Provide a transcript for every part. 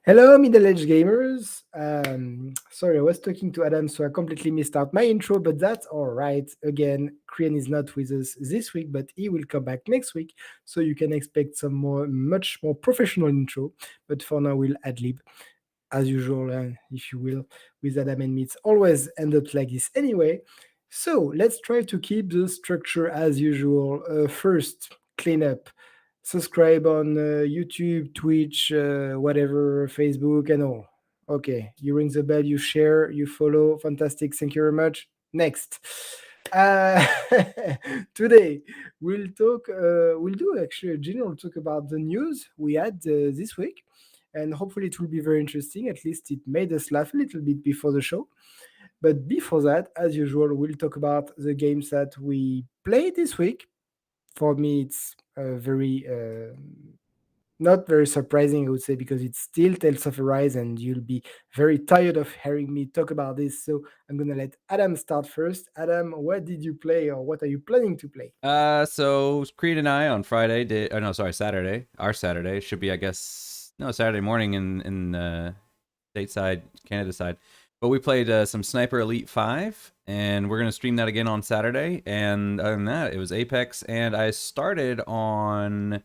Hello, middle-aged gamers. Sorry, I was talking to Adam, so I completely missed out my intro, but that's all right. Again, Krian is not with us this week, but he will come back next week, so you can expect some much more professional intro. But for now, we'll ad lib as usual, if you will, with Adam and me. It's always end up like this anyway. So let's try to keep the structure as usual. First, clean up. Subscribe on YouTube, Twitch, whatever, Facebook, and all. Okay, you ring the bell, you share, you follow. Fantastic. Thank you very much. Next. Uh, Today we'll do actually a general talk about the news we had this week, and hopefully it will be very interesting. At least it made us laugh a little bit before the show. But before that, as usual, we'll talk about the games that we played this week. For me, it's very not very surprising, I would say, because it's still Tales of Arise, and you'll be very tired of hearing me talk about this. So I'm gonna let Adam start first. Adam, what did you play, or what are you planning to play? So Creed and I on Friday did. Oh no, sorry, Saturday. Our Saturday should be, I guess, no, Saturday morning in stateside, Canada side. But we played some Sniper Elite 5, and we're gonna stream that again on Saturday. And other than that, it was Apex, and I started on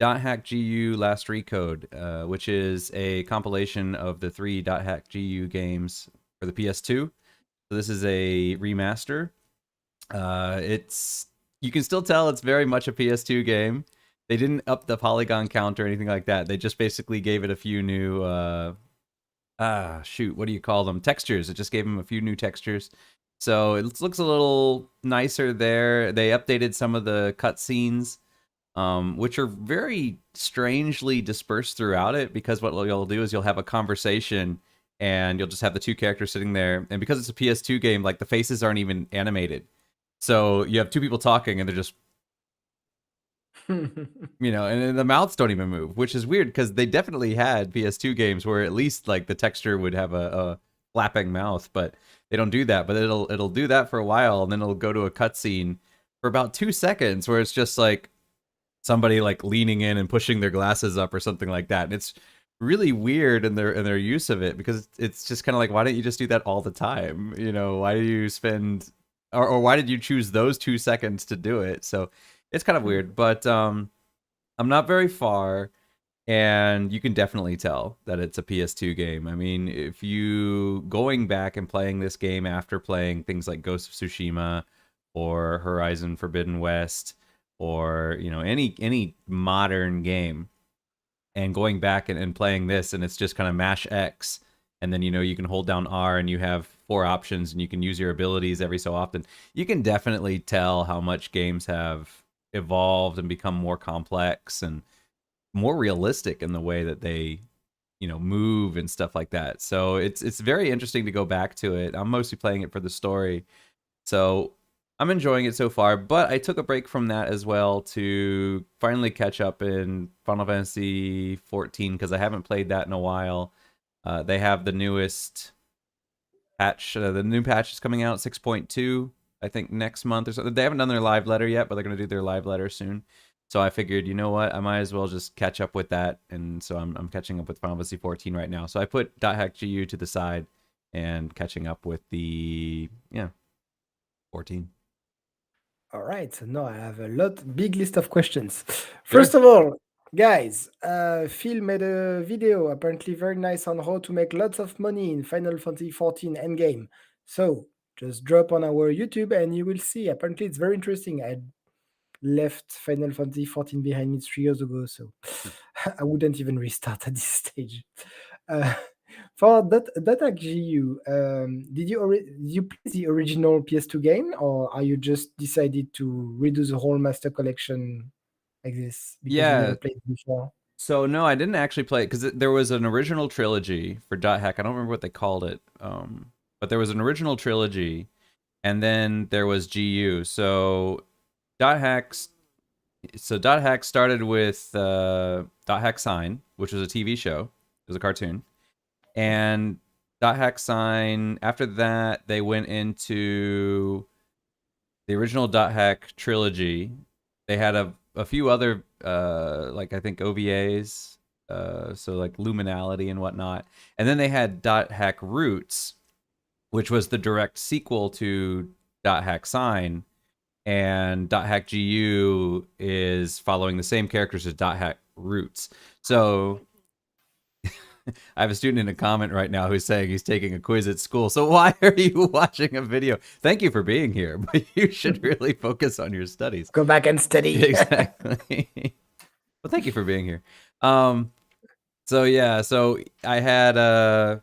.hack GU Last Recode, which is a compilation of the three .hack GU games for the PS2. So this is a remaster. It's You can still tell it's very much a PS2 game. They didn't up the polygon count or anything like that. They just basically gave it a few new what do you call them? Textures. It just gave them a few new textures. So it looks a little nicer there. They updated some of the cutscenes, which are very strangely dispersed throughout it, because what you'll do is you'll have a conversation and you'll just have the two characters sitting there. And because it's a PS2 game, like the faces aren't even animated. So you have two people talking and they're just, and then the mouths don't even move, which is weird because they definitely had PS2 games where at least like the texture would have a flapping mouth, but they don't do that. But it'll do that for a while, and then it'll go to a cutscene for about 2 seconds where it's just like somebody like leaning in and pushing their glasses up or something like that. And it's really weird in their use of it, because it's just kind of like, why don't you just do that all the time? Why do you spend or why did you choose those 2 seconds to do it? So it's kind of weird, but I'm not very far, and you can definitely tell that it's a PS2 game. I mean, if you going back and playing this game after playing things like Ghost of Tsushima or Horizon Forbidden West, or any modern game, and going back and playing this, and it's just kind of mash X, and then you can hold down R, and you have four options, and you can use your abilities every so often. You can definitely tell how much games have evolved and become more complex and more realistic in the way that they move and stuff like that. So it's very interesting to go back to it. I'm mostly playing it for the story, so I'm enjoying it so far. But I took a break from that as well to finally catch up in Final Fantasy 14, because I haven't played that in a while. They have the newest patch. The new patch is coming out, 6.2, I think, next month or something. They haven't done their live letter yet, but they're going to do their live letter soon. So I figured, you know what, I might as well just catch up with that. And so I'm catching up with Final Fantasy 14 right now. So I put .hack GU to the side and catching up with the 14. All right, so now I have a big list of questions. Sure. First of all, guys, Phil made a video, apparently very nice, on how to make lots of money in Final Fantasy 14 Endgame. So just drop on our YouTube and you will see. Apparently, it's very interesting. I left Final Fantasy 14 behind me 3 years ago, so I wouldn't even restart at this stage. Uh, for that GU, did you play the original PS2 game, or are you just decided to redo the whole Master Collection like this because you never Yeah. played it before? So no, I didn't actually play it, because there was an original trilogy for .hack. I don't remember what they called it, but there was an original trilogy, and then there was GU. So .hack, .hack started with .hack Sign, which was a TV show. It was a cartoon, and .hack Sign. After that, they went into the original .hack trilogy. They had a few other like, I think, OVAs so like luminality and whatnot. And then they had .hack roots, which was the direct sequel to .hack sign, and .hack GU is following the same characters as .hack roots. So I have a student in a comment right now who's saying he's taking a quiz at school. So why are you watching a video? Thank you for being here, but you should really focus on your studies. Go back and study. Exactly. Well, thank you for being here. So yeah, so I had I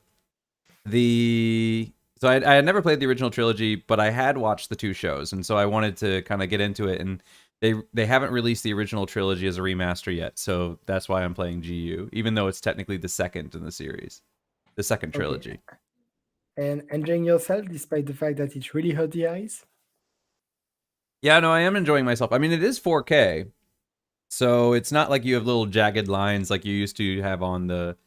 had never played the original trilogy, but I had watched the two shows, and so I wanted to kind of get into it. And they haven't released the original trilogy as a remaster yet, so that's why I'm playing GU, even though it's technically the second in the series, the second trilogy. Okay. And enjoying yourself despite the fact that it really hurt the eyes? Yeah, no, I am enjoying myself. I mean, it is 4K, so it's not like you have little jagged lines like you used to have on the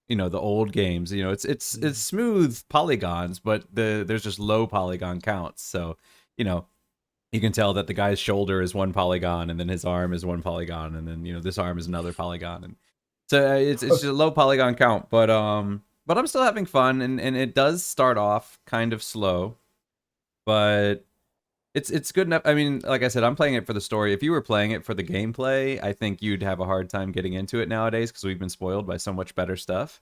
the old games. It's smooth polygons, but there's just low polygon counts. So, you can tell that the guy's shoulder is one polygon, and then his arm is one polygon, and then this arm is another polygon, and so it's just a low polygon count. But I'm still having fun, and it does start off kind of slow, but it's good enough. I mean, like I said, I'm playing it for the story. If you were playing it for the gameplay, I think you'd have a hard time getting into it nowadays because we've been spoiled by so much better stuff.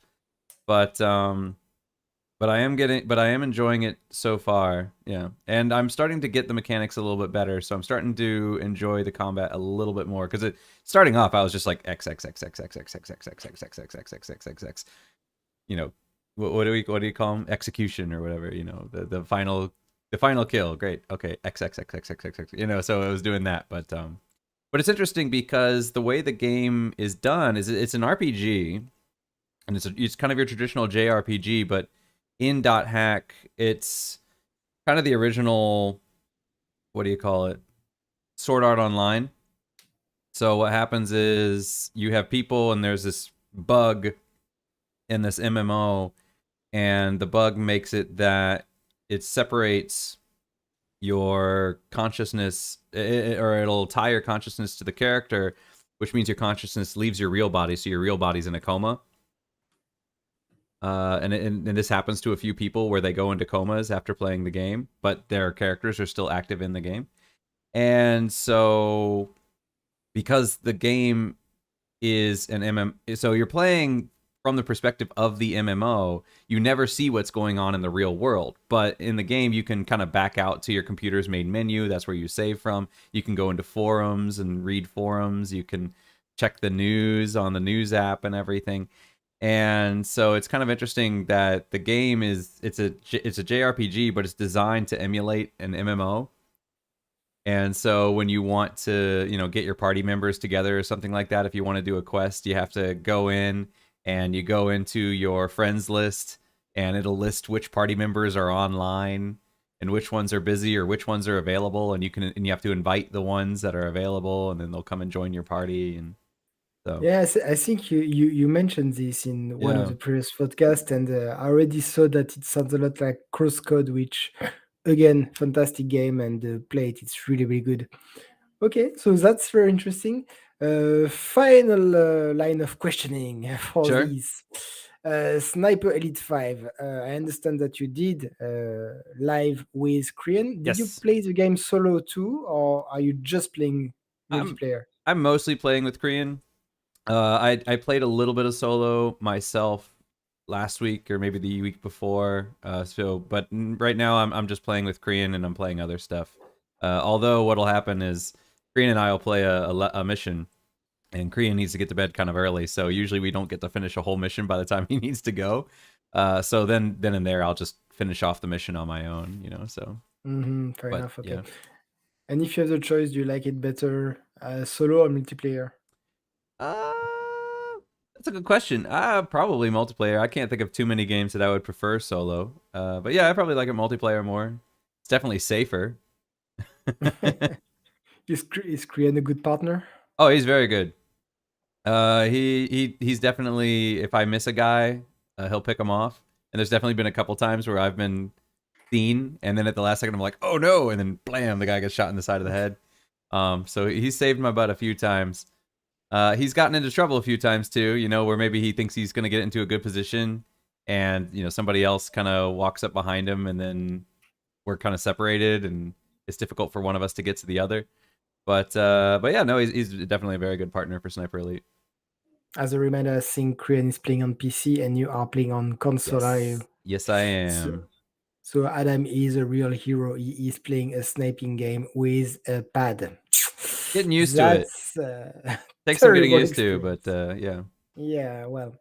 But I am enjoying it so far. Yeah, and I'm starting to get the mechanics a little bit better. So I'm starting to enjoy the combat a little bit more because starting off I was just like X X X X X X X X X X X X X X X X X. What do you call them? Execution or whatever. The final kill. Great. Okay. X X X X X X X. So I was doing that, but it's interesting because the way the game is done is it's an RPG, and it's kind of your traditional JRPG, but in .hack, it's kind of the original, what do you call it? Sword Art Online. So what happens is you have people, and there's this bug in this MMO, and the bug makes it that it separates your consciousness, or it'll tie your consciousness to the character, which means your consciousness leaves your real body, so your real body's in a coma. And this happens to a few people where they go into comas after playing the game, but their characters are still active in the game. And so, because the game is so you're playing from the perspective of the MMO, you never see what's going on in the real world. But in the game, you can kind of back out to your computer's main menu. That's where you save from. You can go into forums and read forums. You can check the news on the news app and everything. And so it's kind of interesting that the game it's a JRPG, but it's designed to emulate an MMO. And so when you want to, get your party members together or something like that, if you want to do a quest, you have to go in and you go into your friends list, and it'll list which party members are online and which ones are busy or which ones are available, and you have to invite the ones that are available, and then they'll come and join your party. And so Yes, I think you mentioned this in one of yeah, the previous podcasts, and I already saw that it sounds a lot like Crosscode, which, again, fantastic game, and play it. It's really, really good. Okay, so that's very interesting. Final line of questioning for sure. these. Sniper Elite 5. I understand that you did live with Korean. Did you Yes. play the game solo too, or are you just playing I'm multiplayer? I'm mostly playing with Korean. I played a little bit of solo myself last week or maybe the week before. But right now I'm just playing with Korean, and I'm playing other stuff. Although what'll happen is Korean and I will play a mission, and Korean needs to get to bed kind of early, so usually we don't get to finish a whole mission by the time he needs to go. So then and there I'll just finish off the mission on my own, So, Fair but enough. Okay. yeah. And if you have the choice, do you like it better solo or multiplayer? Uh, that's a good question. Probably multiplayer. I can't think of too many games that I would prefer solo. But yeah, I probably like it multiplayer more. It's definitely safer. Is Korean a good partner? Oh, he's very good. He's definitely, if I miss a guy, he'll pick him off. And there's definitely been a couple times where I've been seen, and then at the last second I'm like, oh no, and then blam, the guy gets shot in the side of the head. So he's saved my butt a few times. He's gotten into trouble a few times too, where maybe he thinks he's going to get into a good position, and somebody else kind of walks up behind him, and then we're kind of separated, and it's difficult for one of us to get to the other. But yeah, no, he's definitely a very good partner for Sniper Elite. As a reminder, I think Korean is playing on PC and you are playing on console. Yes, I So, am. so Adam is a real hero. He is playing a sniping game with a pad. Getting used to it. That's Takes some getting terrible used to, but experience. yeah. Yeah, well,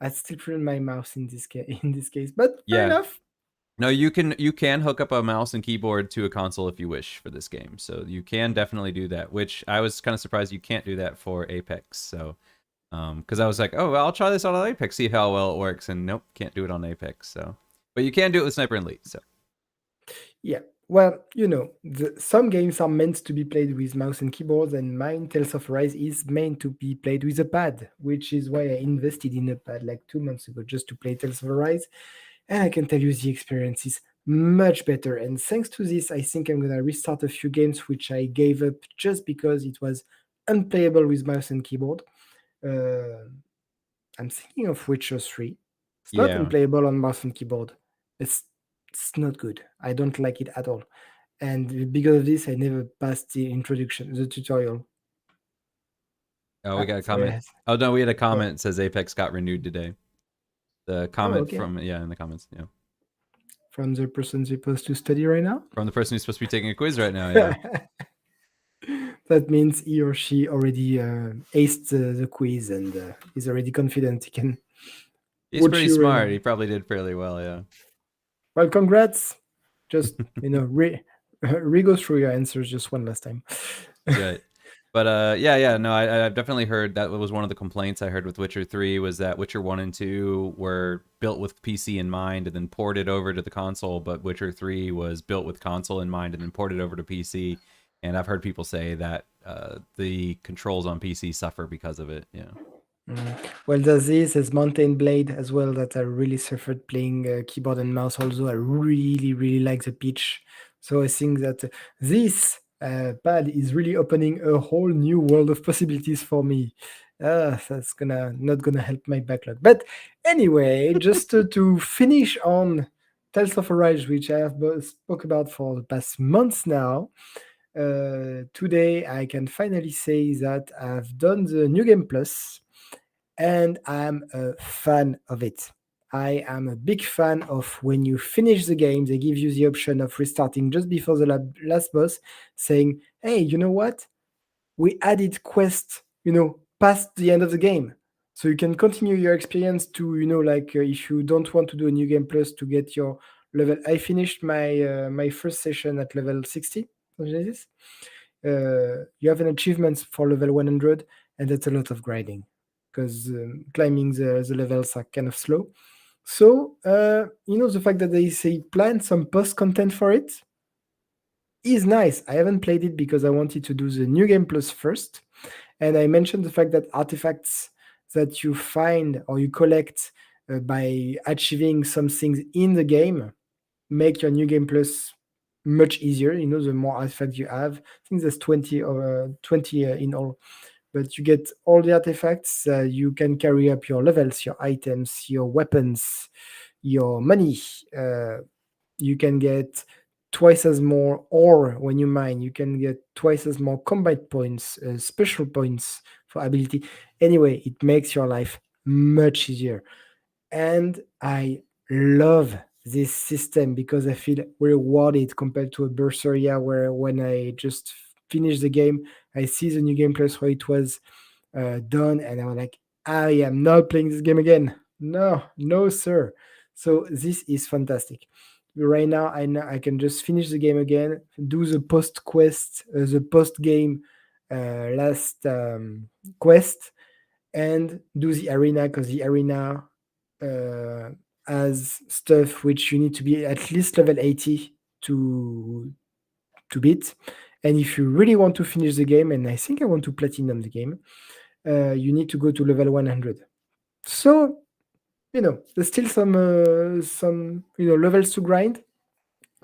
I still prefer my mouse in this case. In this case, but fair Yeah. enough. No, you can hook up a mouse and keyboard to a console if you wish for this game. So you can definitely do that, which I was kind of surprised you can't do that for Apex. So because I was like, oh, well, I'll try this out on Apex, see how well it works, and nope, can't do it on Apex. So, but you can do it with Sniper Elite. So Yeah. Well, some games are meant to be played with mouse and keyboards, and mine, Tales of Arise, is meant to be played with a pad, which is why I invested in a pad like 2 months ago just to play Tales of Arise. And I can tell you the experience is much better. And thanks to this, I think I'm gonna restart a few games which I gave up just because it was unplayable with mouse and keyboard. Uh, I'm thinking of Witcher 3. It's not yeah. unplayable on mouse and keyboard. It's it's not good. I don't like it at all. And because of this, I never passed the tutorial. Oh, we got a Sorry. comment. Oh no, we had a What? comment that says Apex got renewed today. The Oh, comment okay. from in the comments, yeah, From the person supposed to study right now. from the person who's supposed to be taking a quiz right now. Yeah, That means he or she already aced the quiz and is already confident he can he's watch pretty you right smart. now. He probably did fairly well. Yeah. Well, congrats. Just re go through your answers just one last time. Right. But yeah, no, I've definitely heard that was one of the complaints I heard with Witcher 3 was that Witcher 1 and 2 were built with PC in mind and then ported over to the console, but Witcher 3 was built with console in mind and then ported over to PC. And I've heard people say that the controls on PC suffer because of it. Yeah. Well, there's this as Mountain Blade as well that I really suffered playing keyboard and mouse. Although I really, really like the pitch, so I think that this pad is really opening a whole new world of possibilities for me. That's gonna not gonna help my backlog. But anyway, just to finish on Tales of Arise, which I have spoke about for the past months now. Today I can finally say that I've done the New Game Plus and I'm a fan of it. I am a big fan of when you finish the game, they give you the option of restarting just before the last boss, saying, hey, you know what? We added quest, past the end of the game. So you can continue your experience to, like if you don't want to do a new game plus to get your level. I finished my first session at level 60, something like this. You have an achievement for level 100, and that's a lot of grinding because climbing the levels are kind of slow. So, the fact that they say plan some post content for it is nice. I haven't played it because I wanted to do the new game plus first. And I mentioned the fact that artifacts that you find or you collect by achieving some things in the game make your new game plus much easier. The more artifacts you have. I think there's 20 or 20 in all. But you get all the artifacts. You can carry up your levels, your items, your weapons, your money. Uh, you can get twice as more ore when you mine. You can get twice as more combat points, special points for ability. Anyway, it makes your life much easier. And I love this system because I feel rewarded compared to a Berseria where when I just finish the game, I see the new game plus where it was done, and I was like, I am not playing this game again. No, no, sir. So this is fantastic. Right now, I know I can just finish the game again, do the post quest, the post game last quest, and do the arena because the arena uh, has stuff which you need to be at least level 80 to beat. And if you really want to finish the game, and I think I want to platinum the game, you need to go to level 100. So there's still some levels to grind,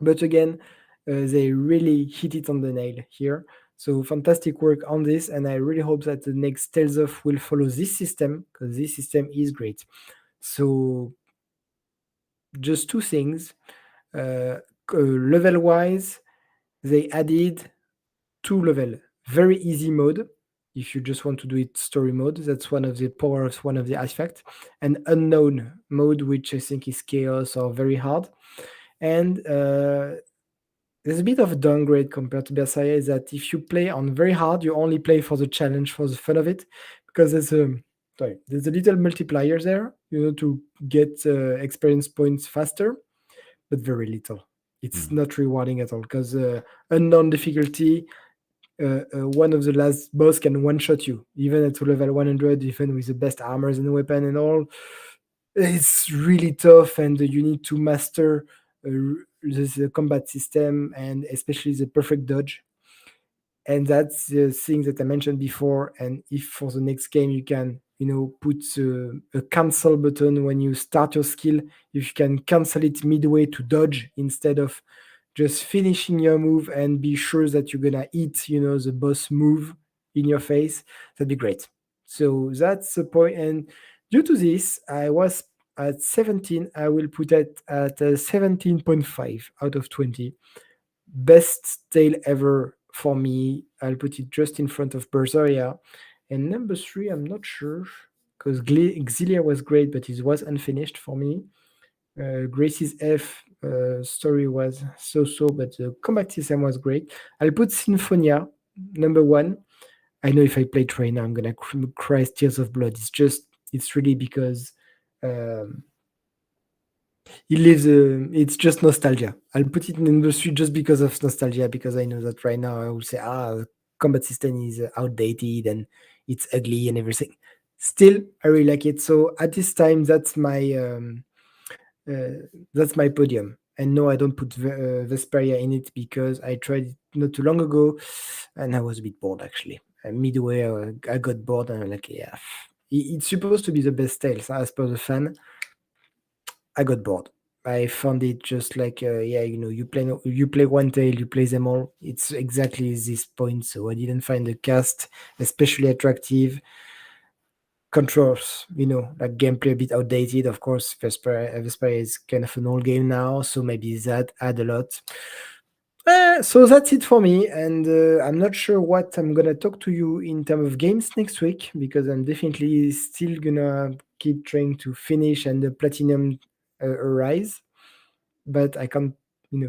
but again, they really hit it on the nail here. So fantastic work on this, and I really hope that the next Tales of will follow this system because this system is great. So just two things. Level wise, they added two level very easy mode if you just want to do it story mode. That's one of the powers, one of the aspects, and unknown mode, which I think is chaos or very hard. And there's a bit of a downgrade compared to Berseria is that if you play on very hard, you only play for the challenge, for the fun of it, because there's a little multiplier there, to get experience points faster, but very little. It's Hmm. not rewarding at all because unknown difficulty, one of the last boss can one shot you, even at level 100, even with the best armors and weapon and all. It's really tough, and you need to master the combat system and especially the perfect dodge. And that's the thing that I mentioned before. And if for the next game you can, put a cancel button when you start your skill, if you can cancel it midway to dodge instead of just finishing your move and be sure that you're gonna hit, the boss move in your face, that'd be great. So that's the point. And due to this, I was at 17. I will put it at 17.5 out of 20. Best tale ever for me. I'll put it just in front of Berseria. And number three, I'm not sure because Exilia was great, but it was unfinished for me. Gracie's F story was so, but the combat system was great. I'll put Symphonia number one. I know if I play Trainer, I'm gonna cry tears of blood. It's really because um, he lives. It's just nostalgia. I'll put it in number three just because of nostalgia. Because I know that right now I will say, the combat system is outdated and it's ugly and everything. Still, I really like it. So at this time, that's my podium. And no, I don't put Vesperia in it because I tried it not too long ago, and I was a bit bored actually. Midway, I got bored, and I'm like, yeah, it's supposed to be the best tale, so as per the fan. I got bored. I found it just like, yeah, you play one tale, you play them all. It's exactly this point. So I didn't find the cast especially attractive. Controls, like gameplay a bit outdated. Of course, Vesperia is kind of an old game now, so maybe that add a lot. So that's it for me, and I'm not sure what I'm gonna talk to you in terms of games next week because I'm definitely still gonna keep trying to finish and the platinum arise, but I can't,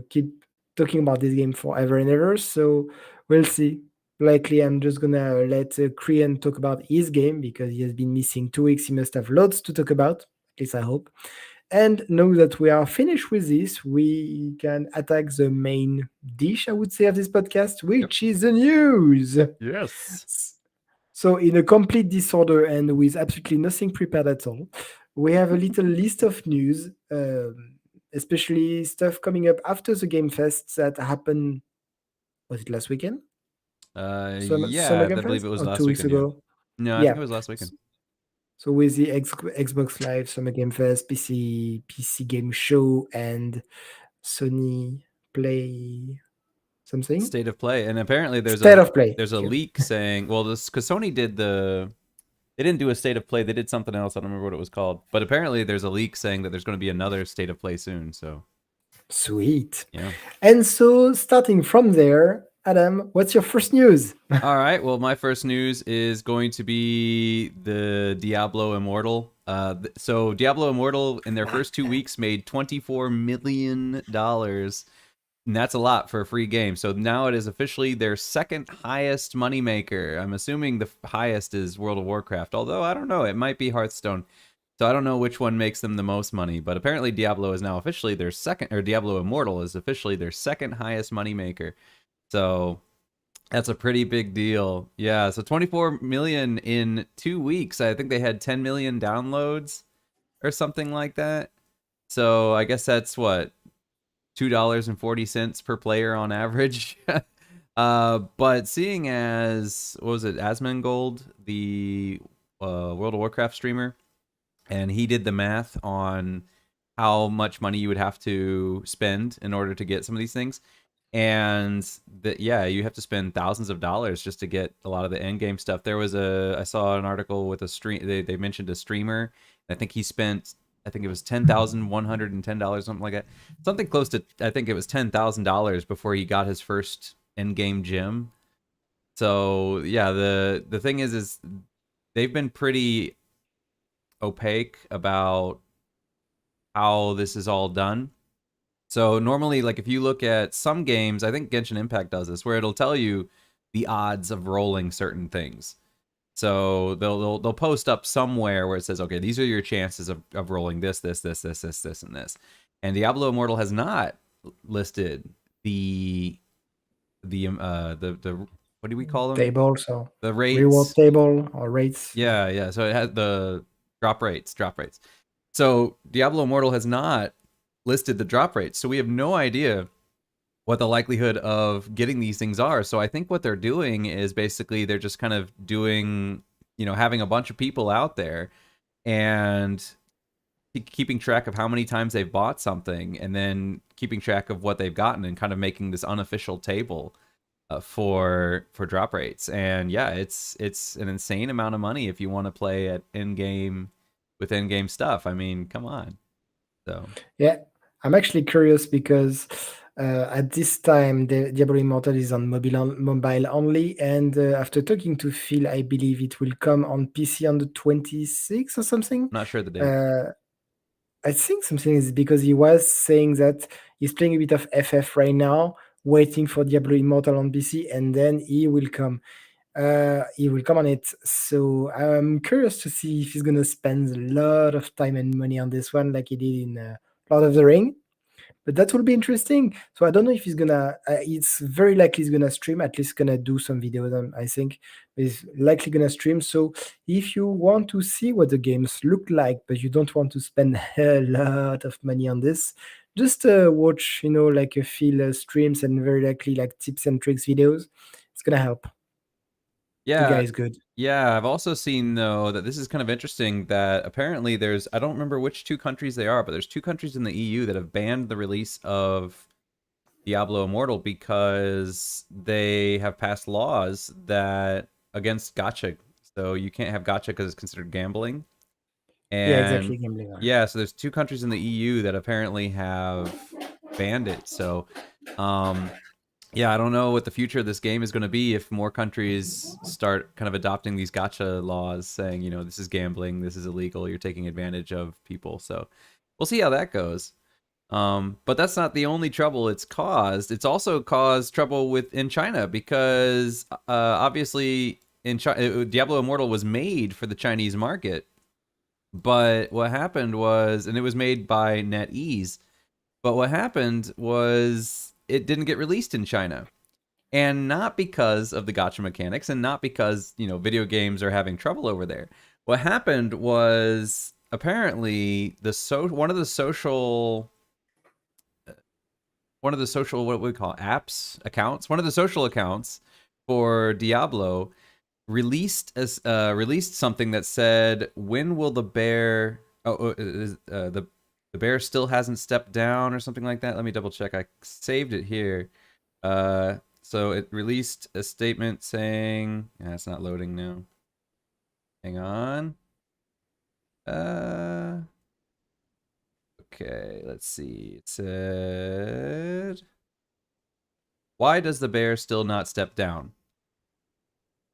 keep talking about this game forever and ever. So we'll see. Likely, I'm just gonna let Krian talk about his game because he has been missing 2 weeks. He must have lots to talk about. At least I hope. And now that we are finished with this, we can attack the main dish, I would say, of this podcast, Yep. which is the news. Yes. So, in a complete disorder and with absolutely nothing prepared at all, we have a little list of news, especially stuff coming up after the Game Fest that happened. Was it last weekend? Summer Yeah, Game I believe Fest? it was Or last 2 weeks weekend. Yeah. ago? No, I think Yeah. it was last weekend. So with the Xbox Live Summer Game Fest, PC Game Show, and Sony Play something. State of play, and apparently State of Play. there's a Thank you. leak saying, well, this because Sony did they didn't do a state of play, they did something else. I don't remember what it was called, but apparently there's a leak saying that there's going to be another state of play soon. So Sweet. yeah. And so starting from there, Adam, what's your first news? All right. Well, my first news is going to be the Diablo Immortal. So Diablo Immortal in their first 2 weeks made $24 million, and that's a lot for a free game. So now it is officially their second highest moneymaker. I'm assuming the highest is World of Warcraft, although I don't know. It might be Hearthstone. So I don't know which one makes them the most money, but apparently Diablo is now officially their second, or Diablo Immortal is officially their second highest moneymaker. So that's a pretty big deal. Yeah, so 24 million in 2 weeks. I think they had 10 million downloads or something like that. So I guess that's what, $2.40 per player on average. But seeing as, what was it, Asmongold, the World of Warcraft streamer, and he did the math on how much money you would have to spend in order to get some of these things. and yeah, you have to spend thousands of dollars just to get a lot of the end game stuff. I saw an article with a stream. They mentioned a streamer. I think he spent, I think it was $10,110, something like that, something close to, I think it was $10,000 before he got his first end game gym. So yeah, the thing is they've been pretty opaque about how this is all done. So normally, like if you look at some games, I think Genshin Impact does this, where it'll tell you the odds of rolling certain things. So they'll post up somewhere where it says, okay, these are your chances of rolling this, and this. And Diablo Immortal has not listed the the what do we call them? Table, so The reward rates. table or rates. Yeah. Yeah. So it has the drop rates. So Diablo Immortal has not listed the drop rates. So we have no idea what the likelihood of getting these things are. So I think what they're doing is basically they're just kind of doing, having a bunch of people out there and keeping track of how many times they've bought something and then keeping track of what they've gotten and kind of making this unofficial table for drop rates. And yeah, it's an insane amount of money if you want to play at in game with in game stuff. I mean, come on. So Yeah, I'm actually curious because at this time, the Diablo Immortal is on mobile only, and after talking to Phil, I believe it will come on PC on the 26th or something. I'm not sure the date. Uh, I think something is because he was saying that he's playing a bit of FF right now, waiting for Diablo Immortal on PC, and then he will come. He will come on it. So I'm curious to see if he's gonna spend a lot of time and money on this one, like he did in Lord of the Ring. But that will be interesting. So I don't know if he's gonna. It's very likely he's gonna stream. At least gonna do some videos. I think he's likely gonna stream. So if you want to see what the games look like, but you don't want to spend a lot of money on this, just watch. Like a Phil streams and very likely like tips and tricks videos. It's gonna help. The guy Yeah, is good. yeah. I've also seen though that this is kind of interesting that apparently I don't remember which two countries they are, but there's two countries in the EU that have banned the release of Diablo Immortal because they have passed laws that against gacha. So you can't have gacha because it's considered gambling. Yeah, exactly. And Gambling. yeah, so there's two countries in the EU that apparently have banned it. So um yeah, I don't know what the future of this game is going to be if more countries start kind of adopting these gotcha laws saying, this is gambling, this is illegal, you're taking advantage of people. So we'll see how that goes. But that's not the only trouble it's caused. It's also caused trouble in China because obviously in China, Diablo Immortal was made for the Chinese market. But what happened was, and it was made by NetEase, but what happened was it didn't get released in China. And not because of the gotcha mechanics and not because, video games are having trouble over there. What happened was apparently one of the social what we call apps accounts, one of the social accounts for Diablo released something that said, "When will the bear? The bear still hasn't stepped down," or something like that. Let me double check. I saved it here. So it released a statement saying, it's not loading now. Hang on. Okay, let's see. It said, "Why does the bear still not step down?"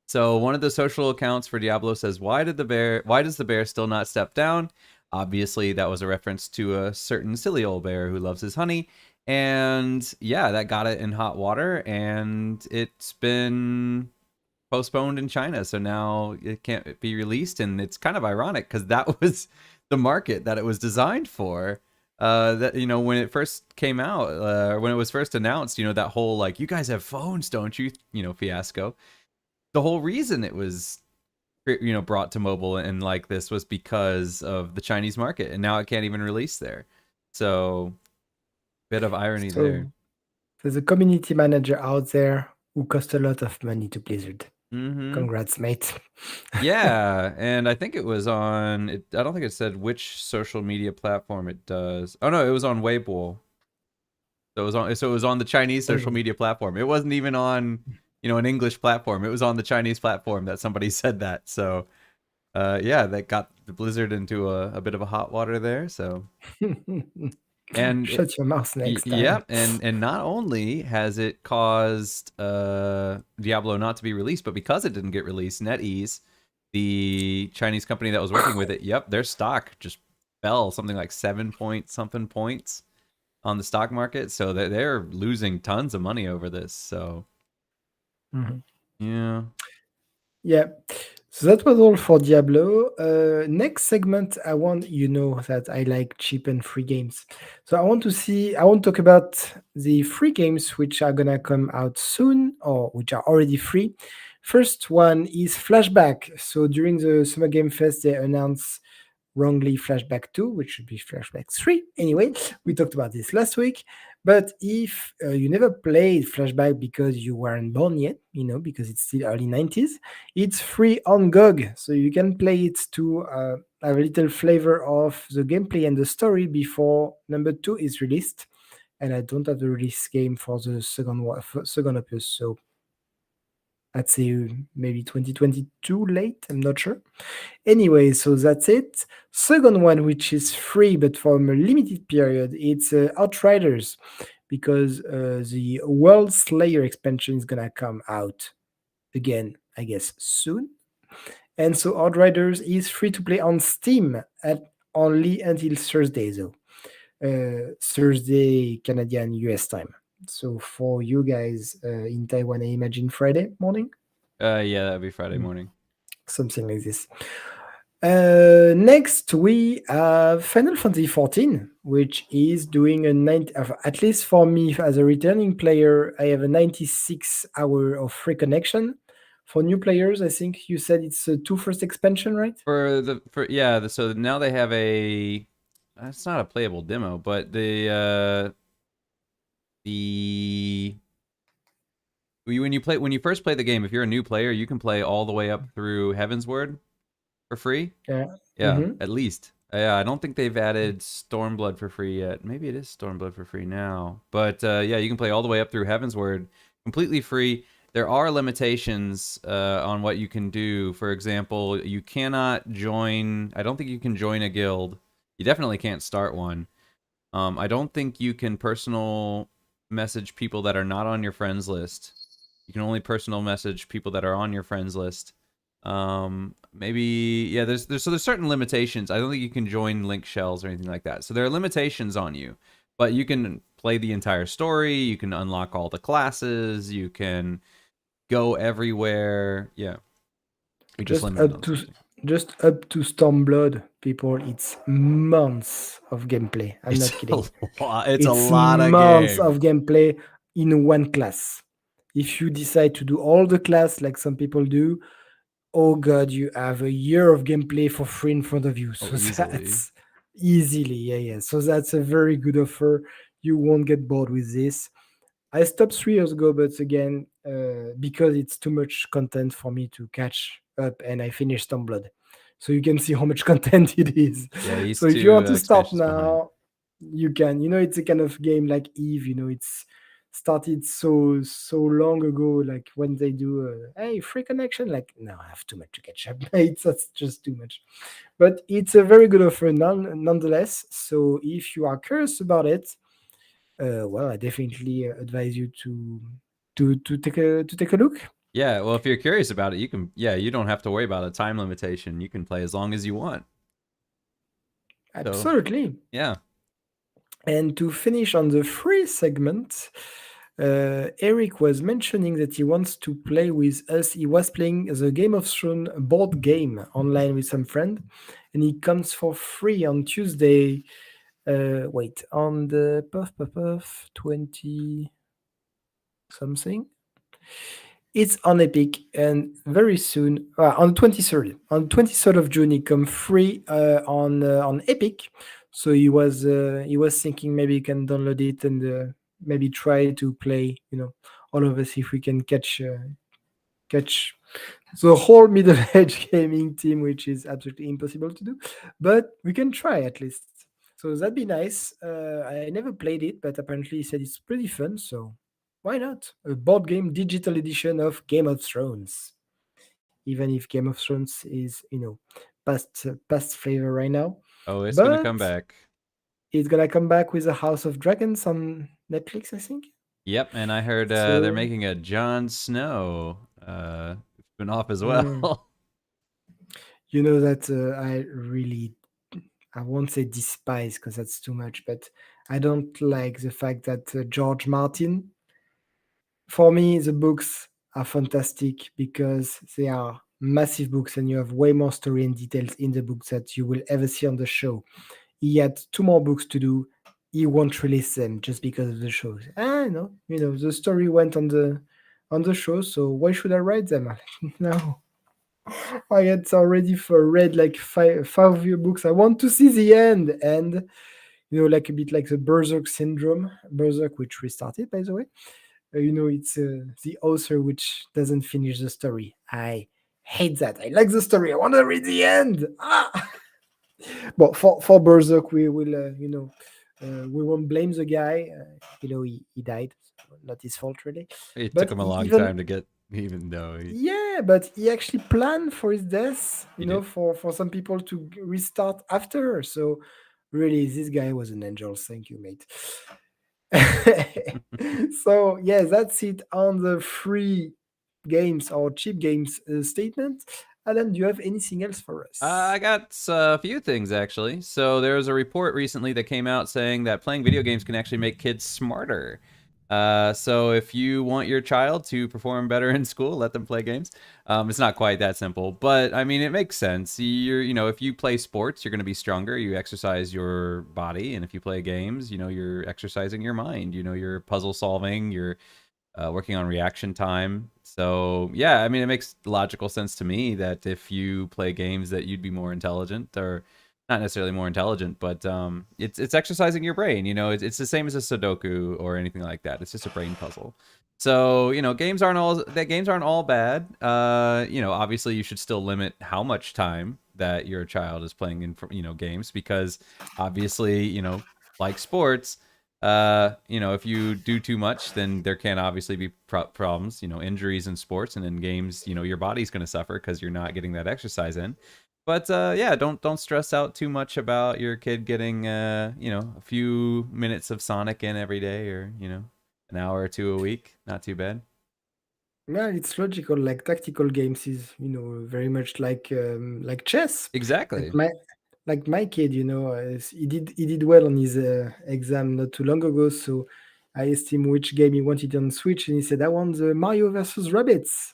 So one of the social accounts for Diablo says, why does the bear still not step down?" Obviously, that was a reference to a certain silly old bear who loves his honey. And yeah, that got it in hot water, and it's been postponed in China. So now it can't be released, and it's kind of ironic because that was the market that it was designed for. That when it first came out, when it was first announced, that whole like, "You guys have phones, don't you?" Fiasco. The whole reason it was brought to mobile and like this was because of the Chinese market, and now it can't even release there. So bit of irony there. So there's a community manager out there who cost a lot of money to Blizzard. Mm-hmm. Congrats, mate. Yeah, and I think it was on. I don't think it said which social media platform it does. Oh no, it was on Weibo. So it was on the Chinese social Oh. media platform. It wasn't even on, an English platform. It was on the Chinese platform that somebody said that. So, yeah, that got the Blizzard into a bit of a hot water there. So, and Shut your mouth next yeah, time. and not only has it caused Diablo not to be released, but because it didn't get released, NetEase, the Chinese company that was working with it, yep, their stock just fell something like 7 point something points on the stock market. So they're losing tons of money over this. So Mhm. yeah. Yeah. So that was all for Diablo. Next segment, that I like cheap and free games. So I want to talk about the free games which are gonna come out soon or which are already free. First one is Flashback. So during the Summer Game Fest, they announced wrongly Flashback 2, which should be Flashback 3. Anyway, we talked about this last week. But if you never played Flashback because you weren't born yet, because it's still early 90s, it's free on GOG. So you can play it to have a little flavor of the gameplay and the story before number 2 is released. And I don't have the release game for the second opus. So I'd say maybe 2022 late. I'm not sure. Anyway, so that's it. Second one, which is free but for a limited period, it's Outriders because the World Slayer expansion is gonna come out again, I guess, soon. And so Outriders is free to play on Steam at only until Thursday, though. Thursday, Canadian US time. So for you guys in Taiwan, I imagine Friday morning, Yeah, that'd be Friday Mm, morning. something like this. Next, we have Final Fantasy 14, which is doing a 90, at least for me as a returning player, I have a 96-hour of free connection. For new players, I think you said it's a two first expansion, right? So now they have a, it's not a playable demo, but the when you first play the game, if you're a new player, you can play all the way up through Heaven's Word for free. Yeah. Yeah, Mm-hmm. at least. Yeah, I don't think they've added Stormblood for free yet. Maybe it is Stormblood for free now. But yeah, you can play all the way up through Heaven's Word completely free. There are limitations on what you can do. For example, you cannot join. I don't think you can join a guild. You definitely can't start one. I don't think you can personal message people that are not on your friends list. You can only personal message people that are on your friends list. Maybe yeah. There's certain limitations. I don't think you can join link shells or anything like that. So there are limitations on you, but you can play the entire story. You can unlock all the classes. You can go everywhere. Yeah, we just Just limited up on to certain things. just up to Stormblood, people, it's months of gameplay. I'm It's not a kidding. lot. It's a It's lot of months game. of gameplay in one class. If you decide to do all the class like some people do, oh god, you have a year of gameplay for free in front of you. Oh, So easily. that's easily, yeah, yeah. So that's a very good offer. You won't get bored with this. I stopped 3 years ago, but again, because it's too much content for me to catch up, and I finished Stormblood. So you can see how much content it is. Yeah, he's So if you want two to start expansions behind. now, you can. It's a kind of game like Eve. It's started so long ago. Like when they do, hey, free connection. Like no, I have too much to catch up. That's just too much. But it's a very good offer nonetheless. So if you are curious about it, well, I definitely advise you to take a look. Yeah, well, if you're curious about it, you can. Yeah, you don't have to worry about a time limitation. You can play as long as you want. So, Absolutely. yeah. And to finish on the free segment, Eric was mentioning that he wants to play with us. He was playing the Game of Thrones board game online with some friend, and it comes for free on Tuesday. Wait, on the puff 20 something. It's on Epic, and very soon, on the 23rd, of June, it come free on Epic. So he was thinking maybe he can download it and maybe try to play. All of us if we can catch the whole middle age gaming team, which is absolutely impossible to do, but we can try at least. So So that'd be nice. I never played it, but apparently he said it's pretty fun. So why not? A board game digital edition of Game of Thrones. Even if Game of Thrones is, past flavor right now, Oh, it's gonna come but back. it's gonna come back with a House of Dragons on Netflix, I think. Yep, and I heard they're So making a Jon Snow spin-off as mm, well. you know that I won't say despise because that's too much, but I don't like the fact that George Martin. For me, the books are fantastic because they are massive books and you have way more story and details in the books that you will ever see on the show. He had two more books to do. He won't release them just because of the show. No, the story went on the show, so why should I write them? No, I had already for read like five of your books. I want to see the end, and like a bit like the Berserk syndrome. Berserk, which restarted by the way. It's the author which doesn't finish the story. I hate that. I like the story. I want to read the end. Ah! But for Berserk, we will, we won't blame the guy. He died. So not his fault, really. It took But him a long even, time to get, even though yeah, but he actually planned for his death, he did. for some people to restart after. So, really, this guy was an angel. Thank you, mate. So yeah, that's it on the free games or cheap games statement. Adam, do you have anything else for I us? got a few things actually. So there was a report recently that came out saying that playing video games can actually make kids smarter. So if you want your child to perform better in school, let them play games. It's not quite that simple, but I mean it makes sense. If you play sports, you're going to be stronger. You exercise your body, and if you play games, you're exercising your mind. You're puzzle solving. You're working on reaction time. So yeah, I mean, it makes logical sense to me that if you play games, that you'd be more intelligent, or not necessarily more intelligent, but it's exercising your brain. It's the same as a Sudoku or anything like that. It's just a brain puzzle. So games aren't all bad. Obviously you should still limit how much time that your child is playing in games, because obviously like sports, if you do too much, then there can obviously be problems, injuries in sports, and in games, your body's going to suffer because you're not getting that exercise in. But yeah, don't stress out too much about your kid getting a few minutes of Sonic in every day, or an hour or two a week. Not too bad. Yeah, it's logical. Like tactical games is, very much like chess. Like Exactly. my like my kid, he did well on his exam not too long ago. So I asked him which game he wanted on Switch, and he said, "I want the Mario versus Rabbits."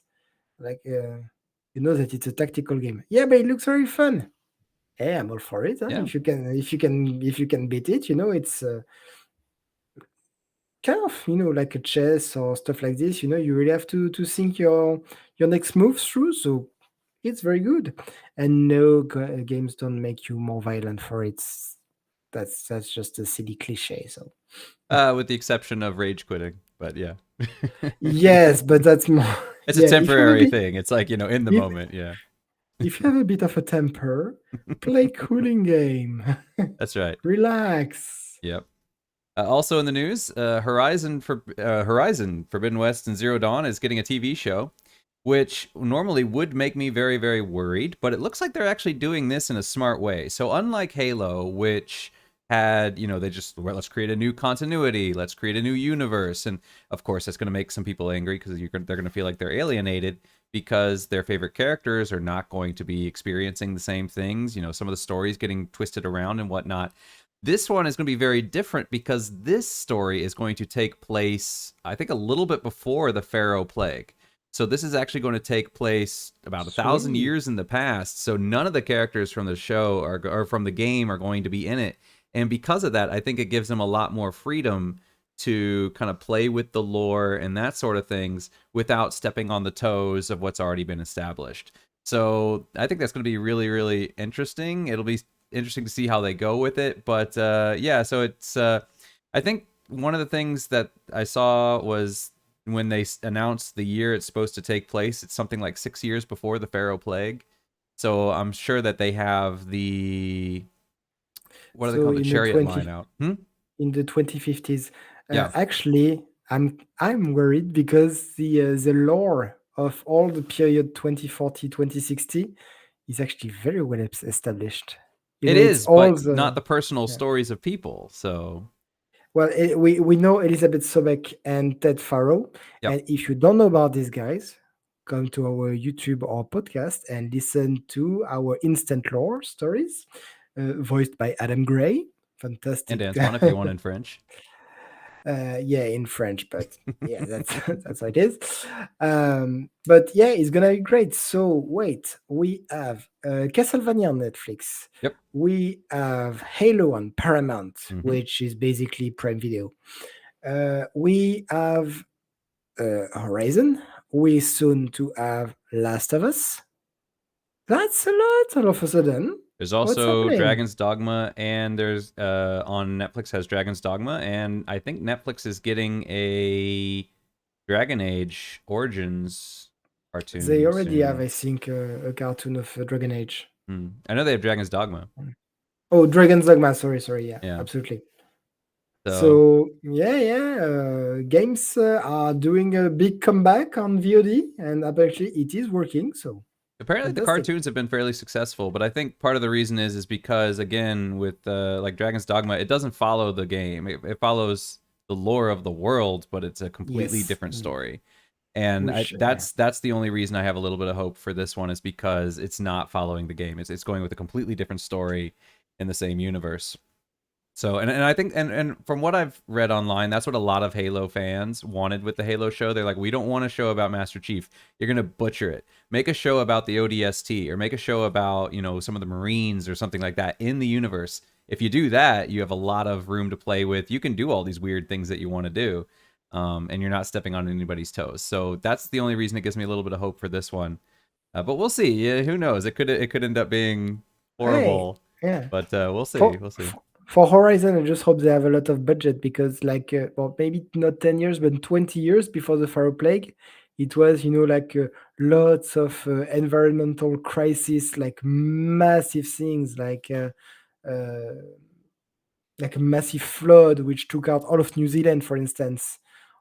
Like, you know that it's a tactical game. Yeah, but it looks very fun. Yeah, I'm all for it. Huh? Yeah. If you can beat it, it's kind of like a chess or stuff like this. You really have to think your next move through. So it's very good. And no, games don't make you more violent for it. That's just a silly cliche. So With the exception of rage quitting, but yeah. yes, but that's more. It's a Yeah, if you have a temporary bit, thing. It's like, in the if moment, yeah. if you have a bit of a temper, play cooling game. That's right. Relax. Yep. Also in the news, Horizon Forbidden West and Zero Dawn is getting a TV show, which normally would make me very, very worried, but it looks like they're actually doing this in a smart way. So unlike Halo, which had, they just, well, let's create a new continuity, let's create a new universe, and of course that's going to make some people angry because they're going to feel like they're alienated because their favorite characters are not going to be experiencing the same things. Some of the stories getting twisted around and whatnot. This one is going to be very different because this story is going to take place, I think, a little bit before the Pharaoh Plague. So this is actually going to take place about 1,000 Sweet. years in the past. So none of the characters from the show or from the game are going to be in it. And because of that, I think it gives them a lot more freedom to kind of play with the lore and that sort of things without stepping on the toes of what's already been established. So I think that's going to be really, really interesting. It'll be interesting to see how they go with it. But yeah, so it's I think one of the things that I saw was when they announced the year it's supposed to take place, it's something like 6 years before the Pharaoh Plague. So I'm sure that they have the what are they So called? The in the chariot line out. in the 2050s. Yeah, Actually, I'm worried because the lore of all the period 2040 2060 is actually very well established. it It's is, all but not the the personal yeah. stories of people. So, Well, we know Elizabeth Sobek and Ted Farrow, yep. and if you don't know about these guys, come to our YouTube or podcast and listen to our instant lore stories, voiced by Adam Gray. And Fantastic. Antoine, if you want in French. Yeah, in French, but yeah, that's that's how it is. But yeah, it's gonna be great. So wait, we have Castlevania on Netflix. Yep. We have Halo on Paramount, Hmm. which is basically Prime Video. We have Horizon. We soon to have Last of Us. That's a lot all of a sudden. There's What's also happening? Dragon's Dogma, and there's on Netflix has Dragon's Dogma, and I think Netflix is getting a Dragon Age Origins They cartoon already have, soon. I think, a cartoon of Dragon Age. I know they have Dragon's Dogma. Oh, Dragon's Dogma. Sorry. Yeah, Yeah. absolutely. So So yeah. Games are doing a big comeback on VOD, and apparently it is working. So apparently the fantastic. cartoons have been fairly successful, but I think part of the reason is because again with like Dragon's Dogma, it doesn't follow the game. It follows the lore of the world, but it's a completely Yes, different story. And which that's the only reason I have a little bit of hope for this one is because it's not following the game. It's going with a completely different story in the same universe. So and I think and from what I've read online, that's what a lot of Halo fans wanted with the Halo show. They're like, we don't want a show about Master Chief. You're gonna butcher it. Make a show about the ODST or make a show about, some of the Marines or something like that in the universe. If you do that, you have a lot of room to play with. You can do all these weird things that you want to do. And you're not stepping on anybody's toes. So that's the only reason it gives me a little bit of hope for this one. But we'll see. Yeah, who knows? It could end up being hey, horrible, yeah. but we'll see. For, We'll see. for Horizon, I just hope they have a lot of budget because, like, well, maybe not 10 years, but 20 years before the Pharaoh Plague, it was, like lots of environmental crisis, like massive things, uh, like a massive flood which took out all of New Zealand, for instance,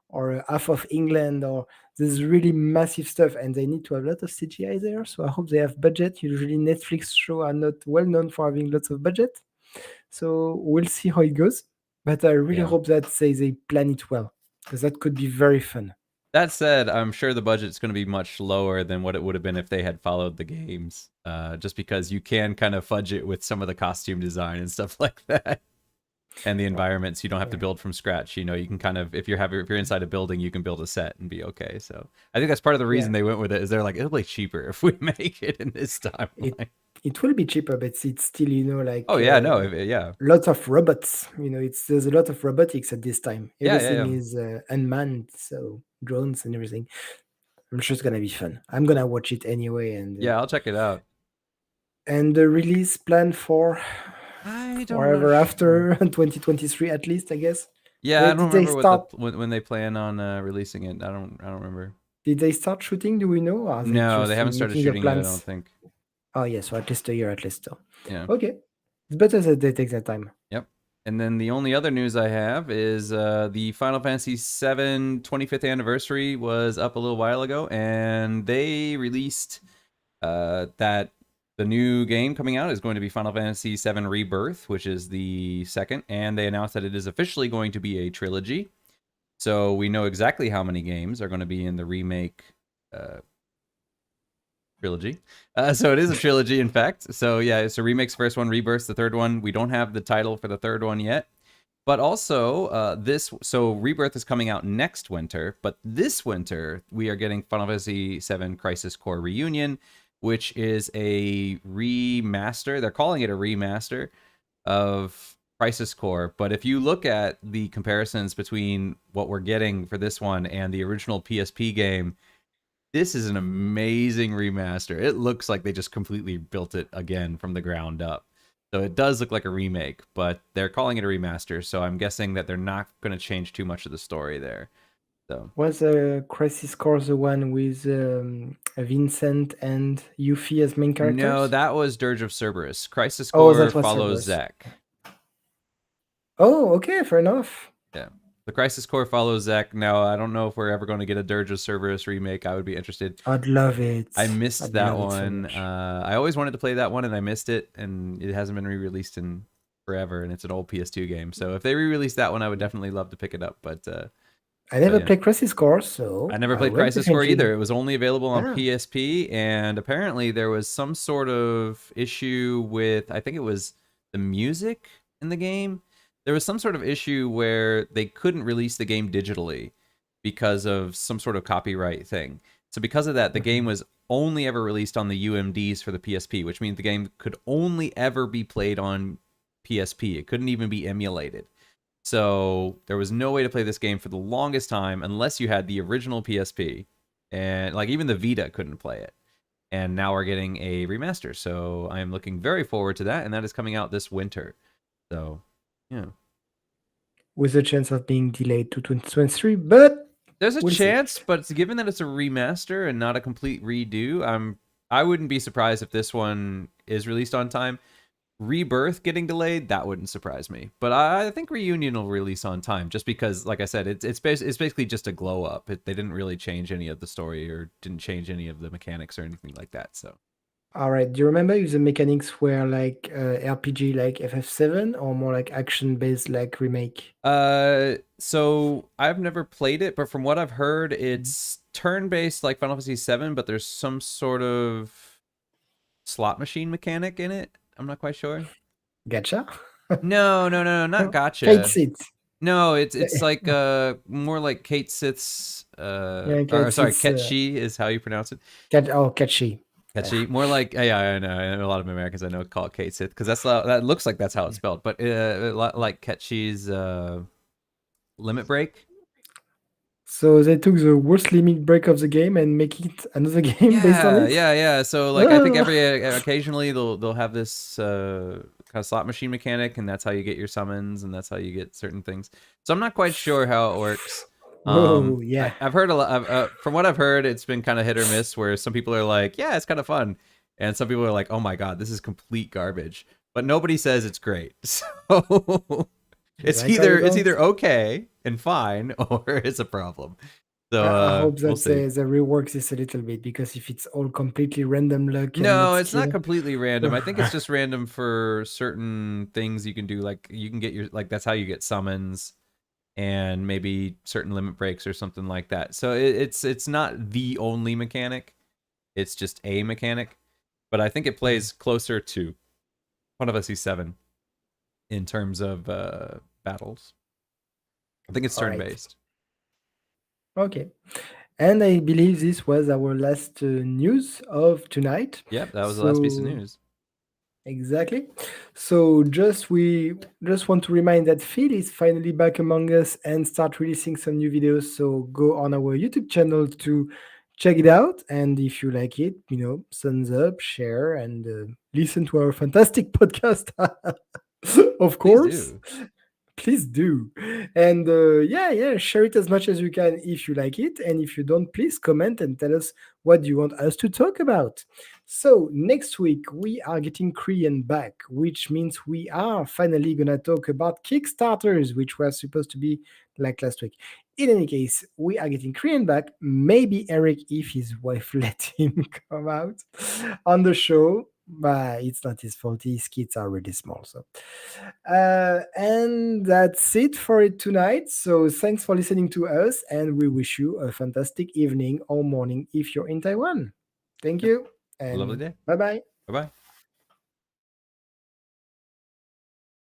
or half of England, or there's really massive stuff, and they need to have a lot of CGI there. So I hope they have budget. Usually, Netflix shows are not well known for having lots of budget, so we'll see how it goes. But I really Yeah. hope that they plan it well because that could be very fun. That said, I'm sure the budget's going to be much lower than what it would have been if they had followed the games. Just because you can kind of fudge it with some of the costume design and stuff like that, and the Well, environments. You don't have to yeah, build from scratch. You can kind of if you're inside a building, you can build a set and be okay. So I think that's part of the yeah. reason they went with it. Is they're like it'll be cheaper if we make it in this It timeline. it will be cheaper, but it's still Oh yeah, no, yeah, lots of robots. It's there's a lot of robotics at this time. yeah. Everything is unmanned, so drones and everything. I'm sure it's gonna be fun. I'm gonna watch it anyway, Yeah, I'll check it out. and the release plan for I don't know. forever after 2023 at least, I guess. Yeah, I don't Did they remember what start? when they plan on releasing it. I don't remember. Did they start shooting? Do we know? Or are they No, they just haven't started making the shooting yet. I don't plans? think. Oh yes, so at least a year, at least still. Yeah. Okay, it's better that they take their time. Yep. And then the only other news I have is the Final Fantasy VII 25th anniversary was up a little while ago, and they released that the new game coming out is going to be Final Fantasy VII Rebirth, which is the second, and they announced that it is officially going to be a trilogy. So we know exactly how many games are going to be in the remake trilogy. So it is a trilogy, in fact. So yeah, so remakes first one, Rebirth's the third one. We don't have the title for the third one yet. But also, so Rebirth is coming out next winter, but this winter we are getting Final Fantasy VII Crisis Core Reunion, which is a remaster. They're calling it a remaster of Crisis Core, but if you look at the comparisons between what we're getting for this one and the original PSP game, this is an amazing remaster. It looks like they just completely built it again from the ground up. So it does look like a remake, but they're calling it a remaster, so I'm guessing that they're not going to change too much of the story there. So Was Crisis Core the one with Vincent and Yuffie as main no, characters? that was Dirge of Cerberus. Crisis Oh, Core that was follows Cerberus. Zack. Oh, okay, fair enough. Yeah. The Crisis Core follows Zach. Now, I don't know if we're ever going to get a Dirge of Cerberus remake. I would be interested. I'd love I it. missed I'd that love it so one. much. I always wanted to play that one, and I missed it, and it hasn't been re-released in forever, and it's an old PS2 game. So if they re-release that one, I would definitely love to pick it up. I But never yeah, played Crisis Core, I so never I played will Crisis Core definitely. either. It was only available on Yeah. PSP, and apparently there was some sort of issue with, I think it was the music in the game. There was some sort of issue where they couldn't release the game digitally because of some sort of copyright thing. So because of that, the game Mhm. was only ever released on the UMDs for the PSP, which means the game could only ever be played on PSP. It couldn't even be emulated. So there was no way to play this game for the longest time unless you had the original PSP, and like even the Vita couldn't play it. And now we're getting a remaster, so I am looking very forward to that, and that is coming out this winter. So yeah, With a chance of being delayed to 2023, but there's a we'll see. chance, but given that it's a remaster and not a complete redo, I wouldn't be surprised if this one is released on time. Rebirth getting delayed, that wouldn't surprise me. But I think Reunion will release on time, just because, like I said, it's basically just a glow up. They didn't really change any of the story or didn't change any of the mechanics or anything like that. So, All right. Do you remember if the mechanics were like RPG like FF7 or more like action based like remake? so I've never played it, but from what I've heard, it's turn based like Final Fantasy VII, but there's some sort of slot machine mechanic in it. I'm not quite sure. Gacha? No, not Kate gotcha. Seat. No, it's like more like Kate Sith's Yeah, or Kate sorry, Seat's Ketchi is how you pronounce it. catchy. Yeah. Ketchi. More like yeah, I know a lot of Americans I know call it Kate Sith because that looks like that's how it's spelled. But like Ketchi's Limit Break. So they took the worst limit break of the game and make it another game based on it? Yeah. So like I think Oh, every occasionally they'll have this kind of slot machine mechanic, and that's how you get your summons, and that's how you get certain things. So I'm not quite sure how it works. whoa, yeah. I've heard a lot. From what I've heard, it's been kind of hit or miss. Where some people are like, "Yeah, it's kind of fun," and some people are like, "Oh my god, this is complete garbage." But nobody says it's great. So You like or you it's don't? either okay and fine, or it's a problem. So I hope we'll that see. they rework this a little bit because if it's all completely random luck and not No, it's not skill. completely random. I think it's just random for certain things you can do. Like you can get your like that's how you get summons and maybe certain limit breaks or something like that. So it's not the only mechanic. It's just a mechanic. But I think it Mhm. plays closer to Final Fantasy 7 in terms of battles. I think it's All turn right. based. Okay. And I believe this was our last news of tonight. Yep, that was the last piece of So news. exactly. So we just want to remind that Phil is finally back among us and start releasing some new videos. So go on our YouTube channel to check it out. And if you like it, thumbs up, share, and listen to our fantastic podcast. Of Please course. do. Please do. And yeah, share it as much as you can if you like it. And if you don't, please comment and tell us what you want us to talk about. So next week we are getting Korean back, which means we are finally gonna talk about Kickstarters, which was supposed to be like last week. In any case, we are getting Korean back. Maybe Eric, if his wife let him come out on the show, but it's not his fault. His kids are really small, so and that's it for it tonight. So thanks for listening to us, and we wish you a fantastic evening or morning if you're in Taiwan. Thank Yep. you, Have a lovely and day. bye bye. Bye bye.